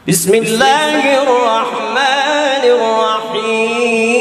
बिस्मिल्लाहिर्रहमानिर्रहीम।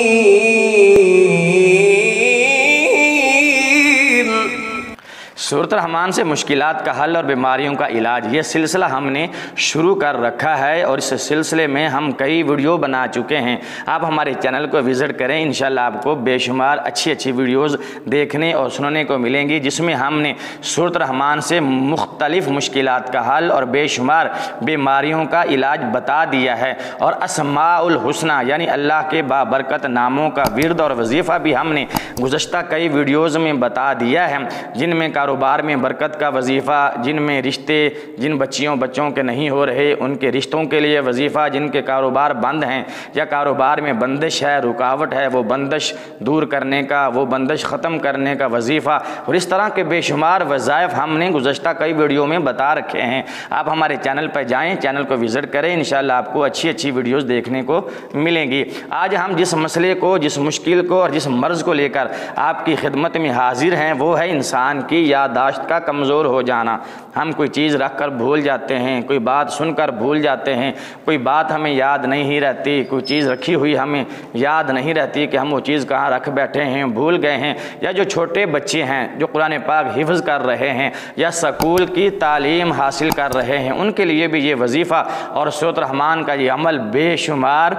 सूरत रहमान से मुश्किलात का हल और बीमारियों का इलाज, ये सिलसिला हमने शुरू कर रखा है और इस सिलसिले में हम कई वीडियो बना चुके हैं। आप हमारे चैनल को विज़िट करें, इंशाल्लाह आपको बेशुमार अच्छी वीडियोज़ देखने और सुनने को मिलेंगी, जिसमें हमने सूरत रहमान से मुख्तलिफ़ मुश्किलात का हल और बेशुमार बीमारियों का इलाज बता दिया है। और अस्माउल हुस्ना यानी अल्लाह के बाबरकत नामों का विर्द और वजीफ़ा भी हमने गुज़श्ता कई वीडियोज़ में बता दिया है, जिनमें कारोबार में बरकत का वजीफ़ा, जिनमें रिश्ते जिन बच्चों के नहीं हो रहे उनके रिश्तों के लिए वजीफ़ा, जिनके कारोबार बंद हैं या कारोबार में बंदिश है, रुकावट है, वो बंदिश दूर करने का, वो बंदिश ख़त्म करने का वजीफ़ा और इस तरह के बेशुमार वज़ाइफ हमने गुज़श्ता कई वीडियो में बता रखे हैं। आप हमारे चैनल पर जाएँ, चैनल को विज़िट करें, इंशाअल्लाह आपको अच्छी वीडियोज़ देखने को मिलेंगी। आज हम जिस मसले को, जिस मुश्किल को और जिस मर्ज़ को लेकर आपकी खिदमत में हाजिर हैं वो है इंसान की याददाश्त का कमज़ोर हो जाना। हम कोई चीज़ रख कर भूल जाते हैं, कोई बात सुनकर भूल जाते हैं, कोई बात हमें याद नहीं रहती, कोई चीज़ रखी हुई हमें याद नहीं रहती कि हम वो चीज़ कहाँ रख बैठे हैं, भूल गए हैं। या जो छोटे बच्चे हैं जो कुरान पाक हिफ्ज़ कर रहे हैं या स्कूल की तालीम हासिल कर रहे हैं, उनके लिए भी ये वजीफ़ा और सूरत रहमान का ये अमल बेशुमार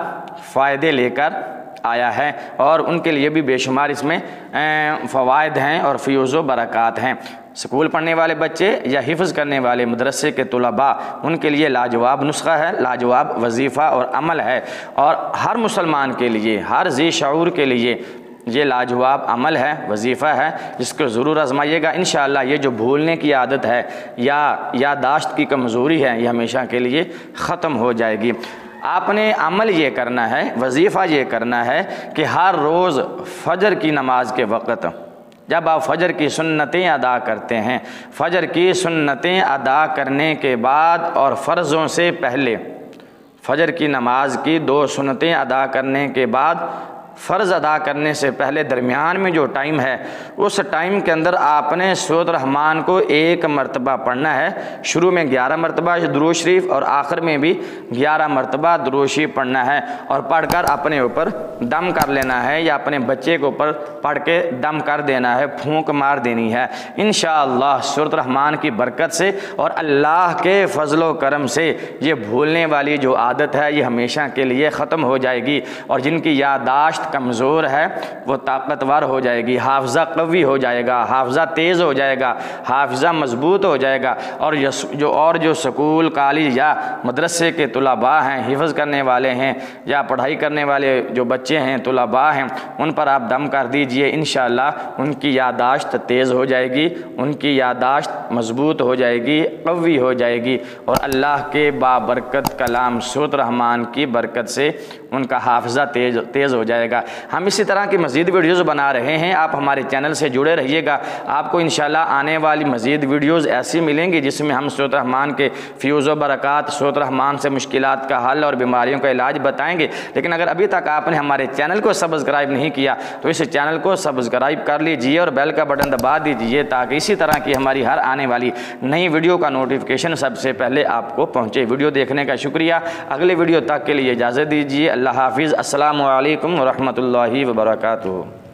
फ़ायदे लेकर आया है और उनके लिए भी बेशुमार इसमें फ़वाइद हैं और फ़यूज़ व बरक़ात हैं। स्कूल पढ़ने वाले बच्चे या हिफ्ज़ करने वाले मदरसे के तुलबा, उनके लिए लाजवाब नुस्खा है, लाजवाब वजीफ़ा और अमल है। और हर मुसलमान के लिए, हर ज़ी शऊर के लिए ये लाजवाब अमल है, वजीफ़ा है, जिसको ज़रूर आज़माइएगा। इंशाअल्लाह ये जो भूलने की आदत है या याददाश्त की कमज़ोरी है, ये हमेशा के लिए ख़त्म हो जाएगी। आपने अमल ये करना है, वजीफ़ा ये करना है कि हर रोज़ फ़जर की नमाज के वक़्त जब आप फ़जर की सुन्नतें अदा करते हैं, फ़जर की सुन्नतें अदा करने के बाद और फ़र्ज़ों से पहले, फ़जर की नमाज की 2 सुन्नतें अदा करने के बाद, फ़र्ज़ अदा करने से पहले दरमियान में जो टाइम है, उस टाइम के अंदर आपने सूरत रहमान को 1 मरतबा पढ़ना है। शुरू में 11 मरतबा दुरूद शरीफ और आखिर में भी 11 मरतबा दुरूद शरीफ पढ़ना है और पढ़कर अपने ऊपर दम कर लेना है या अपने बच्चे के ऊपर पढ़ के दम कर देना है, फूंक मार देनी है। इंशाअल्लाह सूरत रहमान की बरकत से और अल्लाह के फ़ज़ल व करम से ये भूलने वाली जो आदत है ये हमेशा के लिए ख़त्म हो जाएगी और जिनकी याददाश्त कमज़ोर है वो ताकतवर हो जाएगी, हाफ़ज़ा कवी हो जाएगा, हाफ़ज़ा तेज़ हो जाएगा, हाफ़ज़ा मज़बूत हो जाएगा। और जो स्कूल, कॉलेज या मदरसे के तुलबा हैं, हिफ्ज़ करने वाले हैं या पढ़ाई करने वाले जो बच्चे हैं, तुलबा हैं, उन पर आप दम कर दीजिए। इंशाअल्लाह उनकी याददाश्त तेज़ हो जाएगी, उनकी याददाश्त मज़बूत हो जाएगी, कवी हो जाएगी और अल्लाह के बाबरकत कलाम सूरत रहमान की बरकत से उनका हाफ़ज़ा तेज़ हो जाएगा। हम इसी तरह की मज़ीद वीडियोज़ बना रहे हैं, आप हमारे चैनल से जुड़े रहिएगा। आपको इंशाअल्लाह आने वाली मज़ीद वीडियोज़ ऐसी मिलेंगी जिसमें हम सूरत रहमान के फ़यूज़ व बरक़ात, सूरत रहमान से मुश्किलात का हल और बीमारियों का इलाज बताएंगे। लेकिन अगर अभी तक आपने हमारे चैनल को सब्सक्राइब नहीं किया तो इस चैनल को सब्सक्राइब कर लीजिए और बेल का बटन दबा दीजिए ताकि इसी तरह की हमारी हर आने वाली नई वीडियो का नोटिफिकेशन सबसे पहले आपको पहुँचे। वीडियो देखने का शुक्रिया। अगले वीडियो तक के लिए इजाज़त दीजिए। अल्लाह हाफ़िज़। अस्सलामु अलैकुम व रहमतुल्लाहि व बरकातुहू।